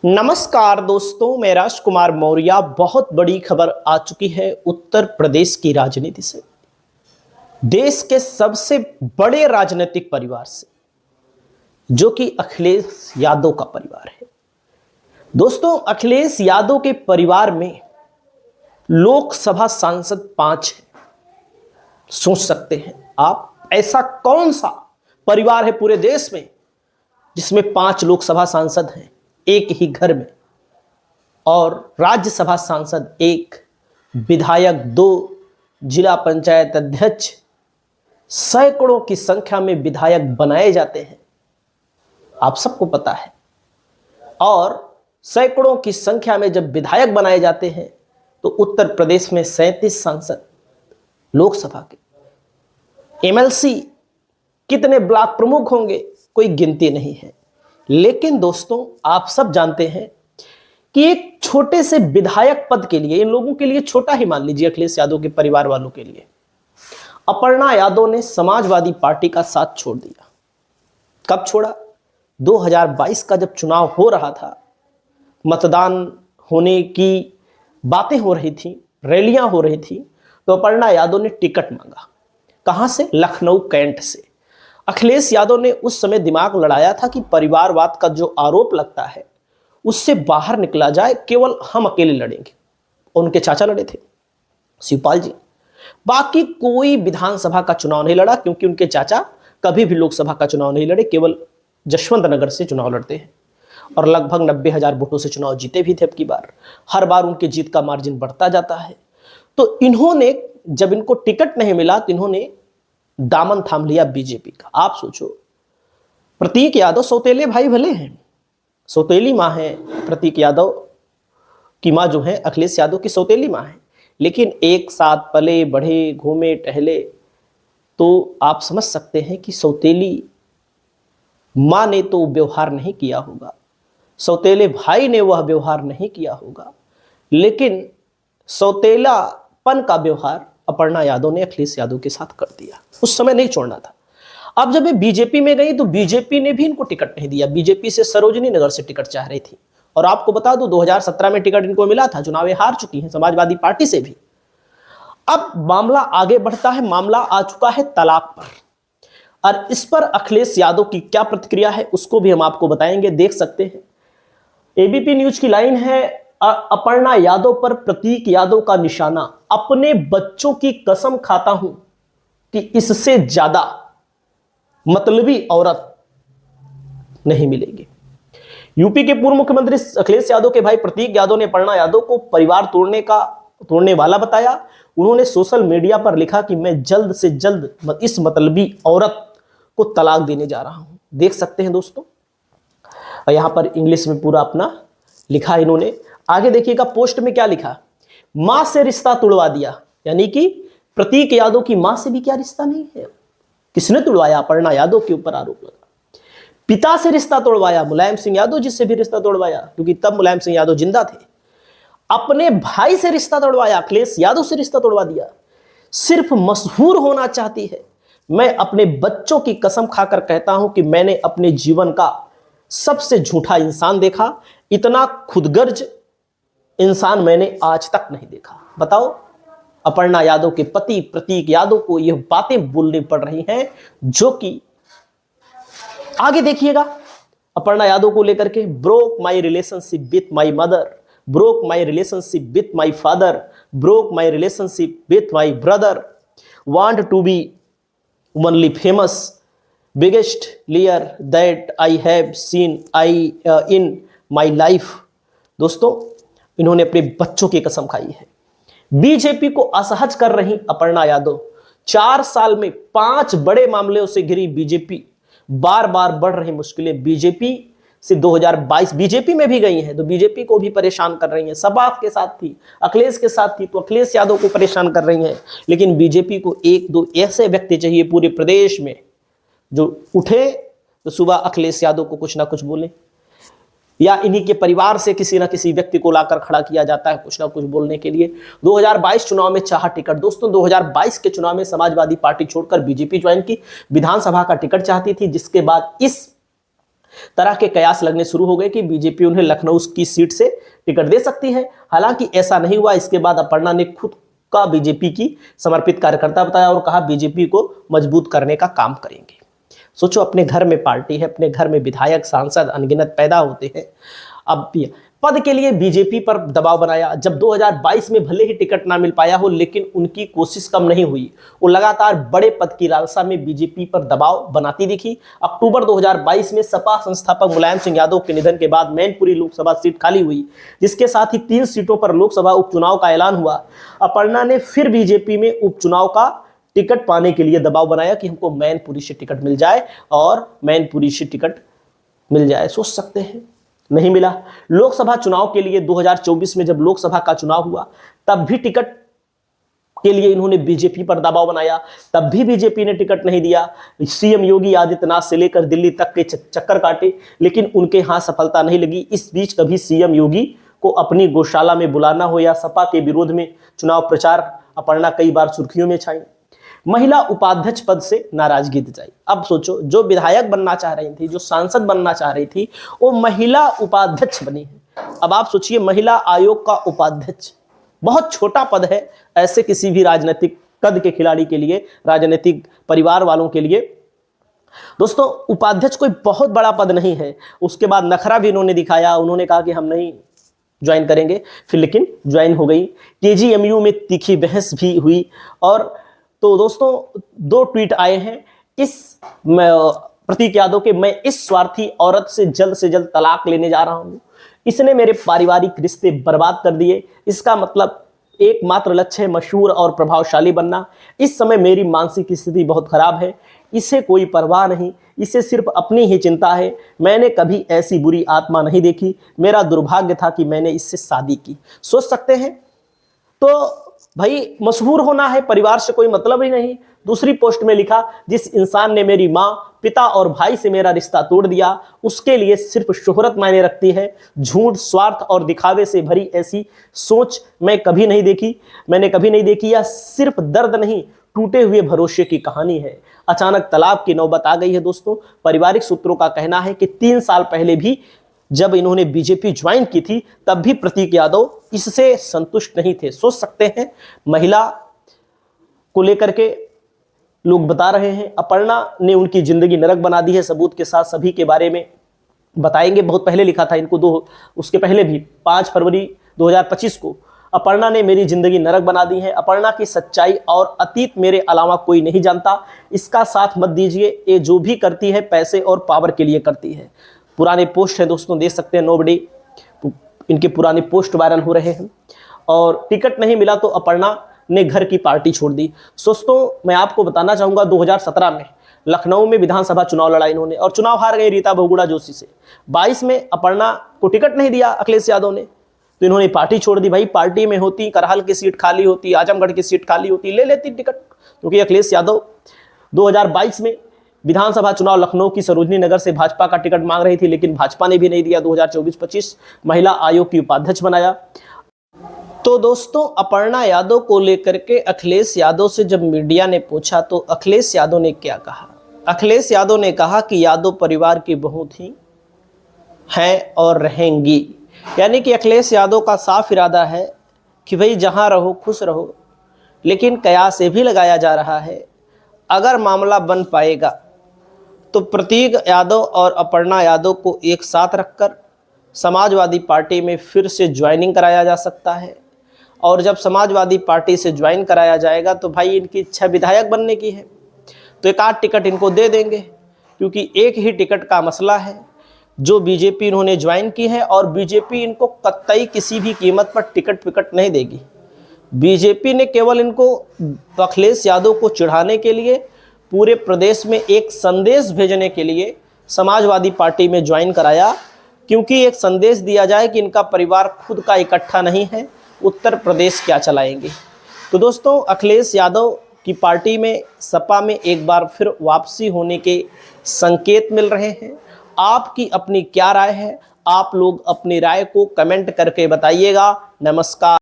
नमस्कार दोस्तों, मैं राजकुमार मौर्य। बहुत बड़ी खबर आ चुकी है उत्तर प्रदेश की राजनीति से, देश के सबसे बड़े राजनीतिक परिवार से, जो कि अखिलेश यादव का परिवार है। दोस्तों, अखिलेश यादव के परिवार में लोकसभा सांसद 5 हैं। सोच सकते हैं आप, ऐसा कौन सा परिवार है पूरे देश में जिसमें 5 लोकसभा सांसद हैं एक ही घर में, और राज्यसभा सांसद 1, विधायक 2, जिला पंचायत अध्यक्ष, सैकड़ों की संख्या में विधायक बनाए जाते हैं, आप सबको पता है। और सैकड़ों की संख्या में जब विधायक बनाए जाते हैं तो उत्तर प्रदेश में 37 सांसद, लोकसभा के एमएलसी, कितने ब्लॉक प्रमुख होंगे, कोई गिनती नहीं है। लेकिन दोस्तों, आप सब जानते हैं कि एक छोटे से विधायक पद के लिए, इन लोगों के लिए छोटा ही मान लीजिए, अखिलेश यादव के परिवार वालों के लिए, अपर्णा यादव ने समाजवादी पार्टी का साथ छोड़ दिया। कब छोड़ा? 2022 का जब चुनाव हो रहा था, मतदान होने की बातें हो रही थी, रैलियां हो रही थी, तो अपर्णा यादव ने टिकट मांगा। कहां से? लखनऊ कैंट से। अखिलेश यादव ने उस समय दिमाग लड़ाया था कि परिवारवाद का जो आरोप लगता है उससे बाहर निकला जाए, केवल हम अकेले लड़ेंगे। उनके चाचा लड़े थे, शिवपाल जी। बाकी कोई विधानसभा का चुनाव नहीं लड़ा, क्योंकि उनके चाचा कभी भी लोकसभा का चुनाव नहीं लड़े, केवल जशवंत नगर से चुनाव लड़ते हैं और लगभग 90,000 वोटों से चुनाव जीते भी थे। अब की बार हर बार उनकी जीत का मार्जिन बढ़ता जाता है। तो इन्होंने, जब इनको टिकट नहीं मिला तो इन्होंने दामन थाम लिया बीजेपी का। आप सोचो, प्रतीक यादव सौतेले भाई भले हैं, सौतेली मां है, प्रतीक यादव की मां जो है अखिलेश यादव की सौतेली मां है, लेकिन एक साथ पले बढ़े, घूमे टहले, तो आप समझ सकते हैं कि सौतेली मां ने तो व्यवहार नहीं किया होगा, सौतेले भाई ने वह व्यवहार नहीं किया होगा, लेकिन सौतेलापन का व्यवहार अपर्णा यादव ने अखिलेश यादव के साथ कर दिया। उस समय नहीं छोड़ना था। अब जब ये बीजेपी में गई तो बीजेपी ने भी इनको टिकट नहीं दिया। बीजेपी से सरोजनी नगर से टिकट चाह रही थी, और आपको बता दूं 2017 में टिकट इनको मिला था, चुनाव हार चुकी हैं समाजवादी पार्टी से भी। अब मामला आगे बढ़ता है, मामला आ चुका है तलाक पर, और इस पर अखिलेश यादव की क्या प्रतिक्रिया है उसको भी हम आपको बताएंगे। देख सकते हैं, एबीपी न्यूज की लाइन है, अपर्णा यादव पर प्रतीक यादव का निशाना, अपने बच्चों की कसम खाता हूं कि इससे ज्यादा मतलबी औरत नहीं मिलेगी। यूपी के पूर्व मुख्यमंत्री अखिलेश यादव के भाई प्रतीक यादव ने अपर्णा यादव को परिवार तोड़ने वाला बताया। उन्होंने सोशल मीडिया पर लिखा कि मैं जल्द से जल्द इस मतलबी औरत को तलाक देने जा रहा हूं। देख सकते हैं दोस्तों, यहां पर इंग्लिश में पूरा अपना लिखा इन्होंने। आगे देखिएगा, पोस्ट में क्या लिखा, मां से रिश्ता तुड़वा दिया, यानी कि प्रतीक यादव की मां से भी क्या रिश्ता नहीं है। किसने तुड़वाया? अपर्णा यादव के ऊपर आरोप लगा। पिता से रिश्ता तोड़वाया, मुलायम सिंह यादव जी से भी रिश्ता तोड़वाया, क्योंकि तब मुलायम सिंह यादव जिंदा थे। अपने भाई से रिश्ता तोड़वाया, अखिलेश यादव से रिश्ता तोड़वा दिया। सिर्फ मशहूर होना चाहती है। मैं अपने बच्चों की कसम खाकर कहता हूं कि मैंने अपने जीवन का सबसे झूठा इंसान देखा, इतना खुदगर्ज इंसान मैंने आज तक नहीं देखा। बताओ, अपर्णा यादव के पति प्रतीक यादव को यह बातें बोलनी पड़ रही हैं, जो कि आगे देखिएगा अपर्णा यादव को लेकर के, broke my relationship with my mother, broke my relationship with my father, broke my relationship with my brother, want to be only famous, biggest liar that I have seen in my life. दोस्तों, इन्होंने अपने बच्चों की कसम खाई है। BJP को असहज कर रही अपर्णा यादव, 4 साल में 5 बड़े मामलों से घिरी बीजेपी, बार बार बढ़ रही मुश्किलें। बीजेपी से 2022 बीजेपी में भी गई हैं, तो बीजेपी को भी परेशान कर रही हैं। सपा के साथ थी, अखिलेश के साथ थी, तो अखिलेश यादव को परेशान कर रही हैं। लेकिन बीजेपी को 1-2 ऐसे व्यक्ति चाहिए पूरे प्रदेश में जो उठे तो सुबह अखिलेश यादव को कुछ ना कुछ बोले, या इन्हीं के परिवार से किसी ना किसी व्यक्ति को लाकर खड़ा किया जाता है कुछ ना कुछ बोलने के लिए। 2022 चुनाव में चाहा टिकट। दोस्तों, 2022 के चुनाव में समाजवादी पार्टी छोड़कर बीजेपी ज्वाइन की, विधानसभा का टिकट चाहती थी, जिसके बाद इस तरह के कयास लगने शुरू हो गए कि बीजेपी उन्हें लखनऊ की सीट से टिकट दे सकती है। हालांकि ऐसा नहीं हुआ। इसके बाद अपर्णा ने खुद का बीजेपी की समर्पित कार्यकर्ता बताया और कहा बीजेपी को मजबूत करने का काम करेंगे। सोचो, अपने घर में पार्टी है, अपने घर में विधायक सांसद अनगिनत पैदा होते हैं, अब पद के लिए बीजेपी पर दबाव बनाया। जब 2022 में भले ही टिकट ना मिल पाया हो, लेकिन उनकी कोशिश कम नहीं हुई। वो लगातार बड़े पद की लालसा में बीजेपी पर दबाव बनाती दिखी। अक्टूबर 2022 में सपा संस्थापक मुलायम सिंह यादव के निधन के बाद मैनपुरी लोकसभा सीट खाली हुई, जिसके साथ ही 3 सीटों पर लोकसभा उपचुनाव का ऐलान हुआ। अपर्णा ने फिर बीजेपी में उपचुनाव का टिकट पाने के लिए दबाव बनाया कि हमको मैनपुरी से टिकट मिल जाए और मैनपुरी से टिकट मिल जाए। सोच सकते हैं, नहीं मिला। लोकसभा चुनाव के लिए 2024 में जब लोकसभा का चुनाव हुआ, तब भी टिकट के लिए इन्होंने बीजेपी पर दबाव बनाया, तब भी बीजेपी ने टिकट नहीं दिया। सीएम योगी आदित्यनाथ से लेकर दिल्ली तक के चक्कर काटे, लेकिन उनके हाथ सफलता नहीं लगी। इस बीच कभी सीएम योगी को अपनी गौशाला में बुलाना हो या सपा के विरोध में चुनाव प्रचार, अपर्णा कई बार सुर्खियों में छाई। महिला उपाध्यक्ष पद से नाराजगी जताई। अब सोचो, जो विधायक बनना चाह रही थी, जो सांसद बनना चाह रही थी, वो महिला उपाध्यक्ष बनी है। अब आप सोचिए, महिला आयोग का उपाध्यक्ष बहुत छोटा पद है ऐसे किसी भी राजनीतिक कद के खिलाड़ी के लिए, राजनीतिक परिवार वालों के लिए। दोस्तों, उपाध्यक्ष कोई बहुत बड़ा पद नहीं है। उसके बाद नखरा भी इन्होंने दिखाया, उन्होंने कहा कि हम नहीं ज्वाइन करेंगे, फिर लेकिन ज्वाइन हो गई। केजीएमयू में तीखी बहस भी हुई। और तो दोस्तों, 2 ट्वीट आए हैं इस प्रतीक यादव के, मैं इस स्वार्थी औरत से जल्द तलाक लेने जा रहा हूं, इसने मेरे पारिवारिक रिश्ते बर्बाद कर दिए। इसका मतलब एकमात्र लक्ष्य है मशहूर और प्रभावशाली बनना। इस समय मेरी मानसिक स्थिति बहुत खराब है, इसे कोई परवाह नहीं, इसे सिर्फ अपनी ही चिंता है। मैंने कभी ऐसी बुरी आत्मा नहीं देखी, मेरा दुर्भाग्य था कि मैंने इससे शादी की। सोच सकते हैं। तो भाई, मशहूर होना है, परिवार से कोई मतलब ही नहीं। दूसरी पोस्ट में लिखा, जिस इंसान ने मेरी माँ, पिता और भाई से मेरा रिश्ता तोड़ दिया, उसके लिए सिर्फ शोहरत मायने रखती है। झूठ, स्वार्थ और दिखावे से भरी ऐसी सोच मैंने कभी नहीं देखी। यह सिर्फ दर्द नहीं, टूटे हुए भरोसे की कहानी है। अचानक तलाक की नौबत आ गई है। दोस्तों, पारिवारिक सूत्रों का कहना है कि 3 साल पहले भी जब इन्होंने बीजेपी ज्वाइन की थी, तब भी प्रतीक यादव इससे संतुष्ट नहीं थे। सोच सकते हैं, महिला को लेकर के लोग बता रहे हैं अपर्णा ने उनकी जिंदगी नरक बना दी है। सबूत के साथ सभी के बारे में बताएंगे। बहुत पहले लिखा था इनको, उसके पहले भी 5 फरवरी 2025 को, अपर्णा ने मेरी जिंदगी नरक बना दी है। अपर्णा की सच्चाई और अतीत मेरे अलावा कोई नहीं जानता। इसका साथ मत दीजिए, ये जो भी करती है पैसे और पावर के लिए करती है। पुराने पोस्ट है दोस्तों, देख सकते हैं, नोबडी इनके पुराने पोस्ट वायरल हो रहे हैं। और टिकट नहीं मिला तो अपर्णा ने घर की पार्टी छोड़ दी। दोस्तों, मैं आपको बताना चाहूंगा, 2017 में लखनऊ में विधानसभा चुनाव लड़ा इन्होंने और चुनाव हार गए रीता बहुगुणा जोशी से। 22 में अपर्णा को टिकट नहीं दिया अखिलेश यादव ने, तो इन्होंने पार्टी छोड़ दी। भाई, पार्टी में होती, करहल की सीट खाली होती, आजमगढ़ की सीट खाली होती, ले लेती टिकट, क्योंकि अखिलेश यादव 2022 में विधानसभा चुनाव लखनऊ की सरोजनी नगर से भाजपा का टिकट मांग रही थी, लेकिन भाजपा ने भी नहीं दिया। 2024-25 महिला आयोग की उपाध्यक्ष बनाया। तो दोस्तों, अपर्णा यादव को लेकर के अखिलेश यादव से जब मीडिया ने पूछा, तो अखिलेश यादव ने क्या कहा? अखिलेश यादव ने कहा कि यादव परिवार की बहू थी, हैं और रहेंगी। यानी कि अखिलेश यादव का साफ इरादा है कि भाई जहां रहो खुश रहो। लेकिन कयास ये भी लगाया जा रहा है, अगर मामला बन पाएगा तो प्रतीक यादव और अपर्णा यादव को एक साथ रखकर समाजवादी पार्टी में फिर से ज्वाइनिंग कराया जा सकता है। और जब समाजवादी पार्टी से ज्वाइन कराया जाएगा तो भाई इनकी इच्छा विधायक बनने की है, तो 1 आध टिकट इनको दे देंगे, क्योंकि एक ही टिकट का मसला है जो बीजेपी इन्होंने ज्वाइन की है। और बीजेपी इनको कतई किसी भी कीमत पर टिकट नहीं देगी। बीजेपी ने केवल इनको अखिलेश यादव को चिढ़ाने के लिए, पूरे प्रदेश में एक संदेश भेजने के लिए समाजवादी पार्टी में ज्वाइन कराया, क्योंकि एक संदेश दिया जाए कि इनका परिवार खुद का इकट्ठा नहीं है, उत्तर प्रदेश क्या चलाएंगे। तो दोस्तों, अखिलेश यादव की पार्टी में, सपा में एक बार फिर वापसी होने के संकेत मिल रहे हैं। आपकी अपनी क्या राय है? आप लोग अपनी राय को कमेंट करके बताइएगा। नमस्कार।